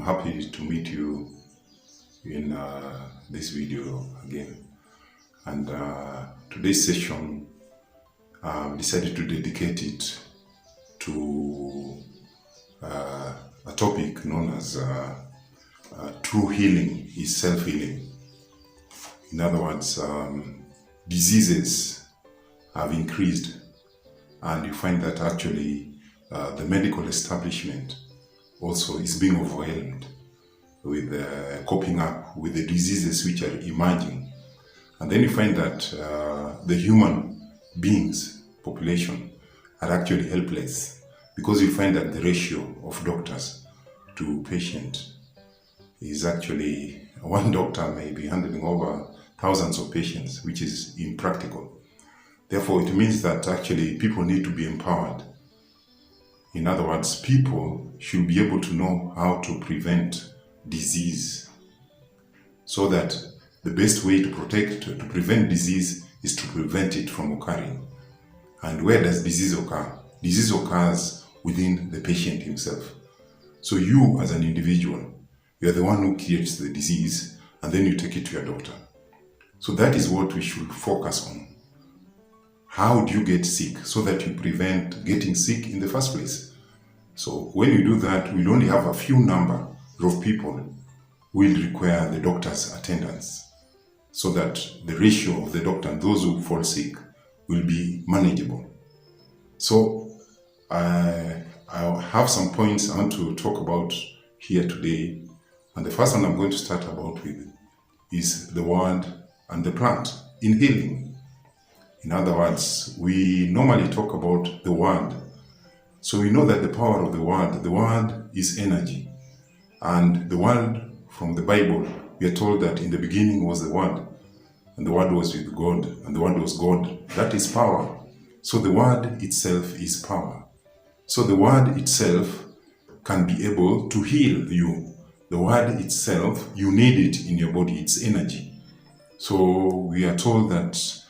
happy to meet you in this video again. And today's session, I've decided to dedicate it to a topic known as true healing is self-healing. In other words, diseases have increased, and you find that actually the medical establishment also is being overwhelmed with coping up with the diseases which are emerging. And then you find that the human beings, population, are actually helpless, because you find that the ratio of doctors to patient is actually one doctor may be handling over thousands of patients, which is impractical. Therefore, it means that actually people need to be empowered. In other words, people should be able to know how to prevent disease, so that the best way to prevent disease is to prevent it from occurring. And where does disease occur? Disease occurs within the patient himself. So you as an individual, you are the one who creates the disease, and then you take it to your doctor. So that is what we should focus on. How do you get sick so that you prevent getting sick in the first place? So when you do that, we'll only have a few number of people who will require the doctor's attendance, so that the ratio of the doctor and those who fall sick will be manageable. So I have some points I want to talk about here today. And the first one I'm going to start about with is the word and the plant in healing. In other words, we normally talk about the word. So we know that the power of the word is energy. And the word from the Bible, we are told that in the beginning was the word, and the word was with God, and the word was God. That is power. So the word itself is power. So the word itself can be able to heal you. The word itself, you need it in your body, it's energy. So we are told that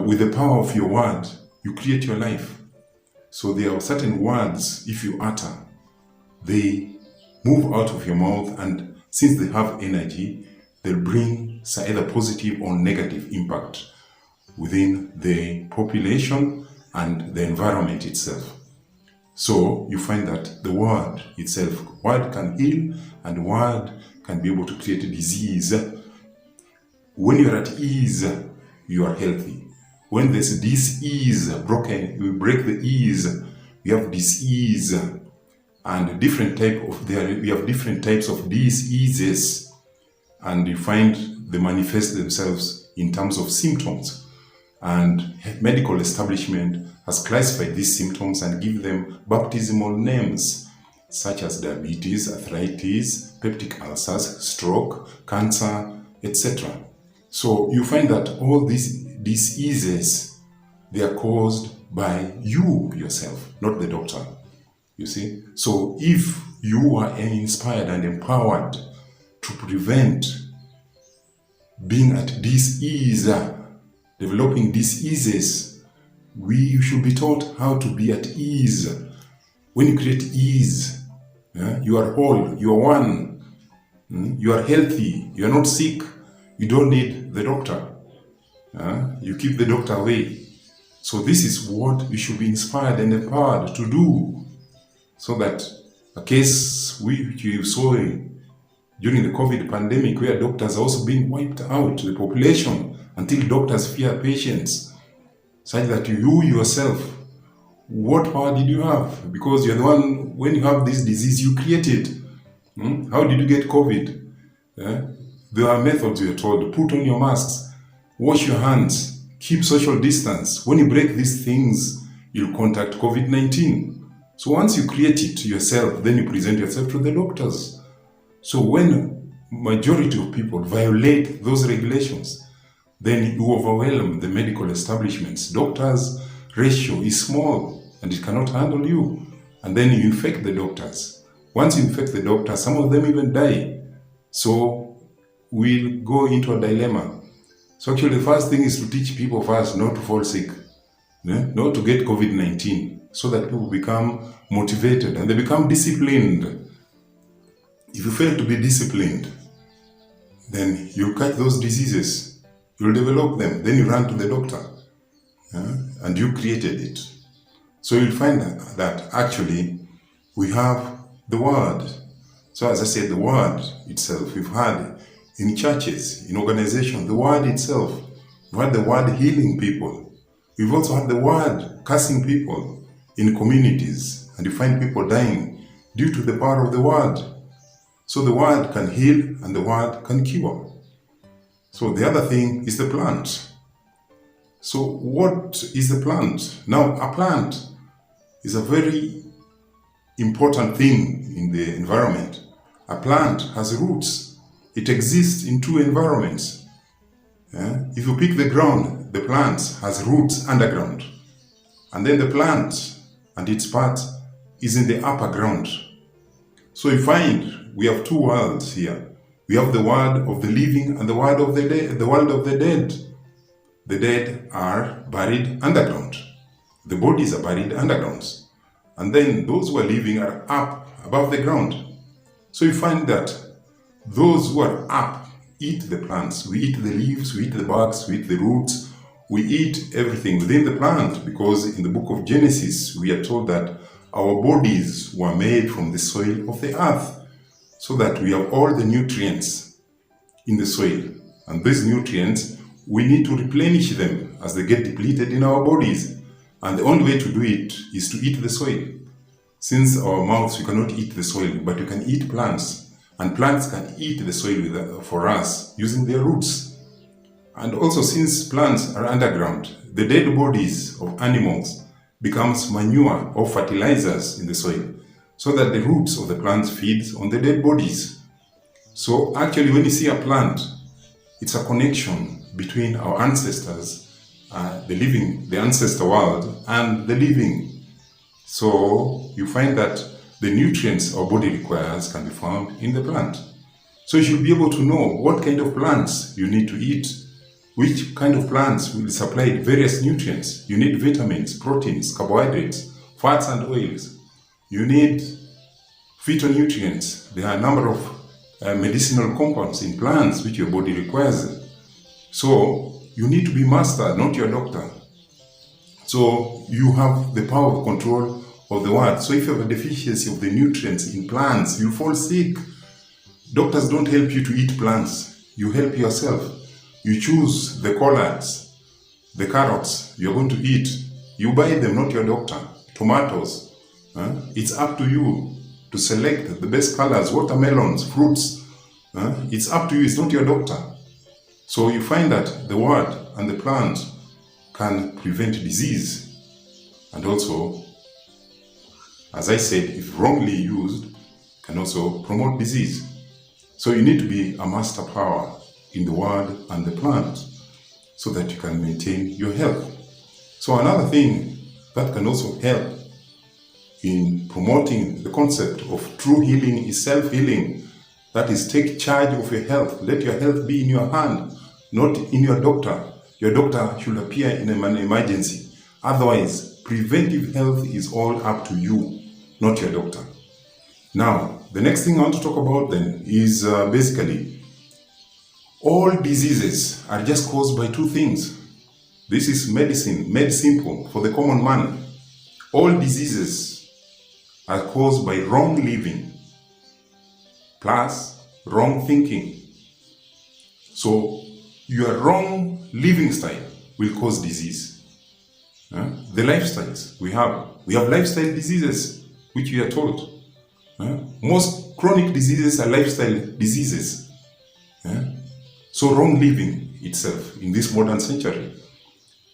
with the power of your word, you create your life. So there are certain words, if you utter, they move out of your mouth, and since they have energy, they'll bring either positive or negative impact within the population and the environment itself. So you find that the word itself, word can heal, and word can be able to create a disease. When you're at ease, you are healthy. When there's dis-ease broken, you break the ease, you have dis-ease. And we have different types of diseases, and you find they manifest themselves in terms of symptoms. And medical establishment has classified these symptoms and give them baptismal names, such as diabetes, arthritis, peptic ulcers, stroke, cancer, etc. So you find that all these diseases, they are caused by you yourself, not the doctor. You see? So if you are inspired and empowered to prevent being at disease, developing diseases, we should be taught how to be at ease. When you create ease, you are whole, you are one, you are healthy, you are not sick, you don't need the doctor. You keep the doctor away. So this is what you should be inspired and empowered to do. So that a case which you saw during the COVID pandemic, where doctors are also being wiped out, the population, until doctors fear patients, such that you yourself, what power did you have? Because you're the one, when you have this disease, you create it. How did you get COVID? There are methods you are told. Put on your masks, wash your hands, keep social distance. When you break these things, you'll contact COVID-19. So once you create it yourself, then you present yourself to the doctors. So when majority of people violate those regulations, then you overwhelm the medical establishments. Doctors' ratio is small, and it cannot handle you. And then you infect the doctors. Once you infect the doctors, some of them even die. So we'll go into a dilemma. So actually the first thing is to teach people first not to fall sick, not to get COVID-19, so that people become motivated and they become disciplined. If you fail to be disciplined, then you'll catch those diseases. You'll develop them. Then you run to the doctor. And you created it. So you'll find that actually we have the word. So as I said, the word itself, we've had in churches, in organizations, the word itself. We've had the word healing people. We've also had the word cursing people in communities. And you find people dying due to the power of the word. So the word can heal and the word can cure. So the other thing is the plant. So what is the plant? Now, a plant is a very important thing in the environment. A plant has roots. It exists in two environments. If you pick the ground, the plant has roots underground. And then the plant and its part is in the upper ground. So you find we have two worlds here. We have the world of the living and the world of the dead. The world of the dead. The dead are buried underground. The bodies are buried underground. And then those who are living are up above the ground. So you find that those who are up eat the plants. We eat the leaves, we eat the barks, we eat the roots, we eat everything within the plant, because in the book of Genesis we are told that our bodies were made from the soil of the earth, so that we have all the nutrients in the soil. And these nutrients, we need to replenish them as they get depleted in our bodies. And the only way to do it is to eat the soil. Since our mouths, we cannot eat the soil, but we can eat plants. And plants can eat the soil for us using their roots. And also, since plants are underground, the dead bodies of animals becomes manure or fertilizers in the soil, so that the roots of the plants feeds on the dead bodies. So actually, when you see a plant, it's a connection between our ancestors, the ancestor world, and the living. So you find that the nutrients our body requires can be found in the plant. So you should be able to know what kind of plants you need to eat, which kind of plants will supply various nutrients. You need vitamins, proteins, carbohydrates, fats and oils. You need phytonutrients. There are a number of medicinal compounds in plants which your body requires. So you need to be master, not your doctor. So you have the power of control of the word. So if you have a deficiency of the nutrients in plants, you fall sick. Doctors don't help you to eat plants. You help yourself. You choose the collards, the carrots you're going to eat. You buy them, not your doctor. Tomatoes. It's up to you to select the best colors, watermelons, fruits. It's up to you, it's not your doctor. So you find that the word and the plant can prevent disease. And also, as I said, if wrongly used, can also promote disease. So you need to be a master power in the word and the plant so that you can maintain your health. So another thing that can also help in promoting the concept of true healing is self-healing. That is, take charge of your health. Let your health be in your hand, not in your doctor. Your doctor should appear in an emergency. Otherwise, preventive health is all up to you, not your doctor. Now, the next thing I want to talk about then is basically all diseases are just caused by two things. This is medicine, made simple for the common man. All diseases are caused by wrong living plus wrong thinking. So your wrong living style will cause disease. The lifestyles we have lifestyle diseases, which we are told. Most chronic diseases are lifestyle diseases. So wrong living itself in this modern century.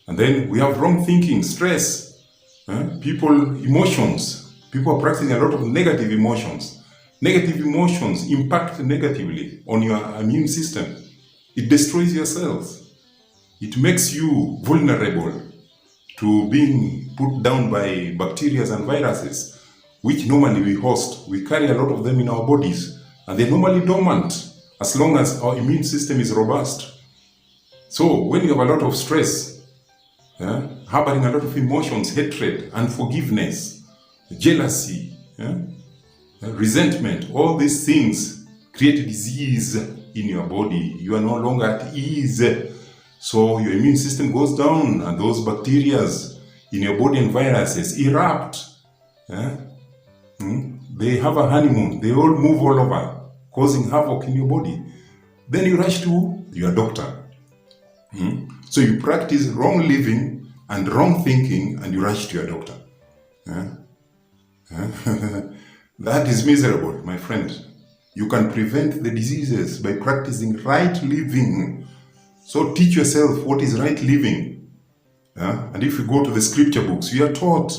And then we have wrong thinking, stress, emotions. People are practicing a lot of negative emotions. Negative emotions impact negatively on your immune system. It destroys your cells. It makes you vulnerable to being put down by bacteria and viruses, which normally we host. We carry a lot of them in our bodies, and they're normally dormant as long as our immune system is robust. So when you have a lot of stress, harboring a lot of emotions, hatred, unforgiveness, jealousy, resentment, all these things create disease in your body. You are no longer at ease. So your immune system goes down, and those bacteria in your body and viruses erupt. They have a honeymoon. They all move all over, causing havoc in your body. Then you rush to your doctor. So you practice wrong living and wrong thinking, and you rush to your doctor. That is miserable, my friend. You can prevent the diseases by practicing right living. So teach yourself what is right living. And if you go to the scripture books, you are taught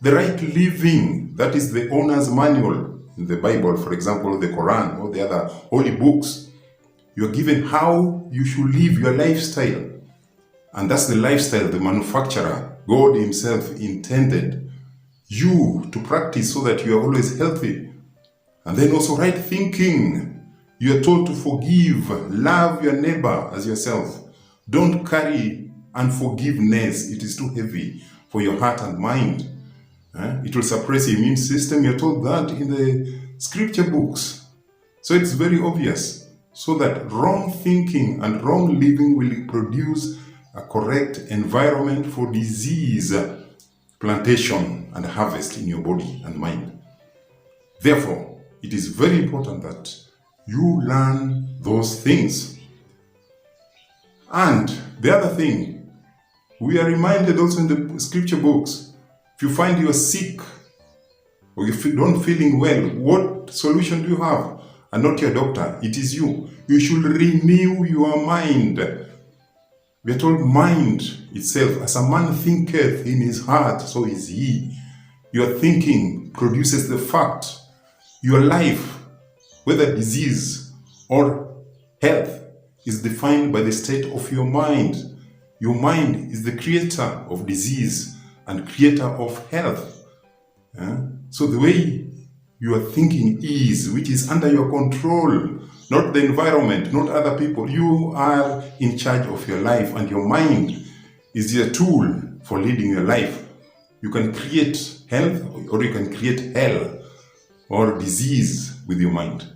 the right living. That is the owner's manual in the Bible, for example, the Quran or the other holy books. You are given how you should live your lifestyle. And that's the lifestyle the manufacturer, God himself, intended you to practice so that you are always healthy. And then also right thinking. You are told to forgive, love your neighbor as yourself. Don't carry unforgiveness. It is too heavy for your heart and mind. It will suppress your immune system. You're told that in the scripture books. So it's very obvious. So that wrong thinking and wrong living will produce a correct environment for disease plantation and harvest in your body and mind. Therefore, it is very important that you learn those things. And the other thing, we are reminded also in the scripture books, if you find you are sick or if you don't feeling well, what solution do you have? And not your doctor, it is you. You should renew your mind. We are told mind itself, as a man thinketh in his heart, so is he. Your thinking produces the fact. Your life, whether disease or health, is defined by the state of your mind. Your mind is the creator of disease and creator of health. So the way you are thinking is, which is under your control, not the environment, not other people. You are in charge of your life, and your mind is your tool for leading your life. You can create health or you can create hell or disease with your mind.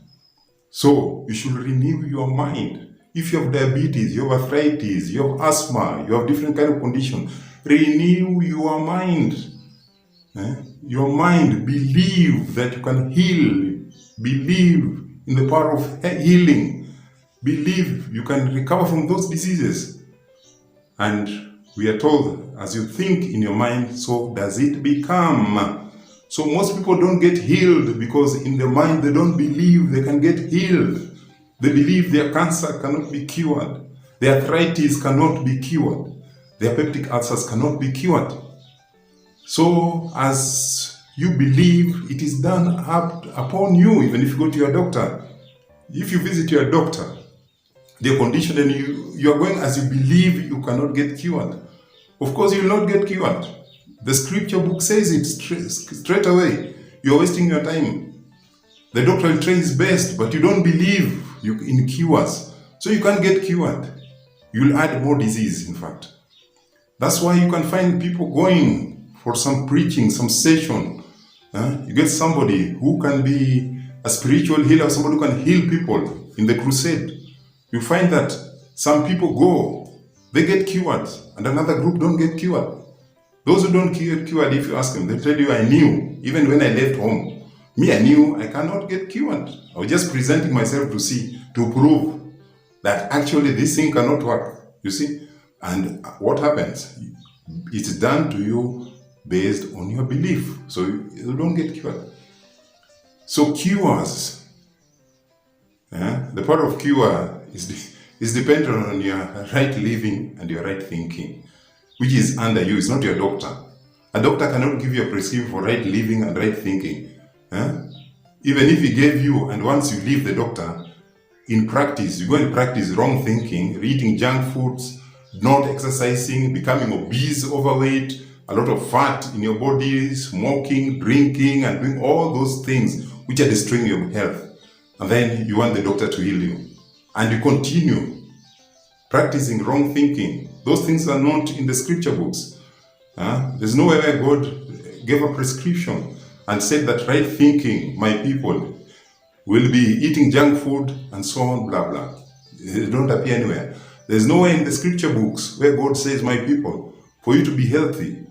So you should renew your mind. If you have diabetes, you have arthritis, you have asthma, you have different kind of conditions, renew your mind. Your mind, believe that you can heal. Believe in the power of healing. Believe you can recover from those diseases. And we are told, as you think in your mind, so does it become. So most people don't get healed because in their mind they don't believe they can get healed. They believe their cancer cannot be cured. Their arthritis cannot be cured. Their peptic ulcers cannot be cured. So as you believe, it is done upon you, even if you go to your doctor. If you visit your doctor, their condition, and you are going as you believe you cannot get cured. Of course, you will not get cured. The scripture book says it straight away. You are wasting your time. The doctor will try his best, but you don't believe in cures. So you can't get cured. You will add more disease, in fact. That's why you can find people going for some preaching, some session. You get somebody who can be a spiritual healer, somebody who can heal people in the crusade. You find that some people go, they get cured, and another group don't get cured. Those who don't get cured, if you ask them, they tell you, I knew, even when I left home, I knew I cannot get cured. I was just presenting myself to prove that actually this thing cannot work, you see. And what happens? It's done to you based on your belief. So you don't get cured. So cures, the power of cure is dependent on your right living and your right thinking, which is under you. It's not your doctor. A doctor cannot give you a prescription for right living and right thinking. Even if he gave you, and once you leave the doctor, in practice, you go and practice wrong thinking, eating junk foods, not exercising, becoming obese, overweight, a lot of fat in your body, smoking, drinking, and doing all those things which are destroying your health. And then you want the doctor to heal you. And you continue practicing wrong thinking. Those things are not in the scripture books. There's nowhere where God gave a prescription and said that right thinking, my people, will be eating junk food and so on, blah, blah. They don't appear anywhere. There's nowhere in the scripture books where God says, my people, for you to be healthy,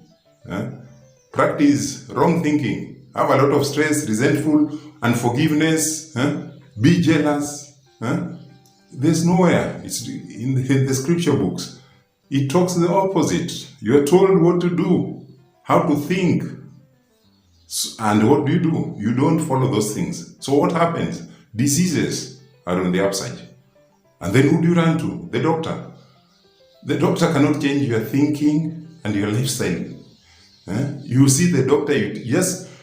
practice wrong thinking, have a lot of stress, resentful, unforgiveness, be jealous. There's nowhere. It's in the scripture books. It talks the opposite. You are told what to do, how to think. And what do? You don't follow those things. So what happens? Diseases are on the upside. And then who do you run to? The doctor. The doctor cannot change your thinking and your lifestyle. You see the doctor,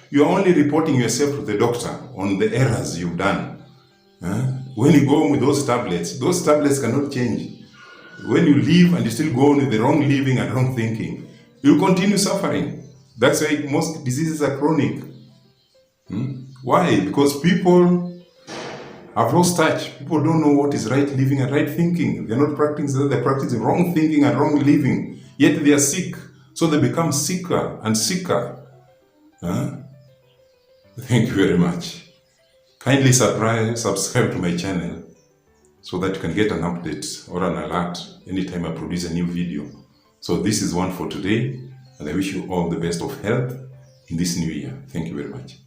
you're only reporting yourself to the doctor on the errors you've done. When you go on with those tablets cannot change. When you live and you still go on with the wrong living and wrong thinking, you continue suffering. That's why most diseases are chronic. Why? Because people have lost touch. People don't know what is right living and right thinking. They're not practicing that. They're practicing wrong thinking and wrong living. Yet they are sick. So they become sicker and sicker. Thank you very much. Kindly subscribe to my channel so that you can get an update or an alert anytime I produce a new video. So this is one for today, and I wish you all the best of health in this new year. Thank you very much.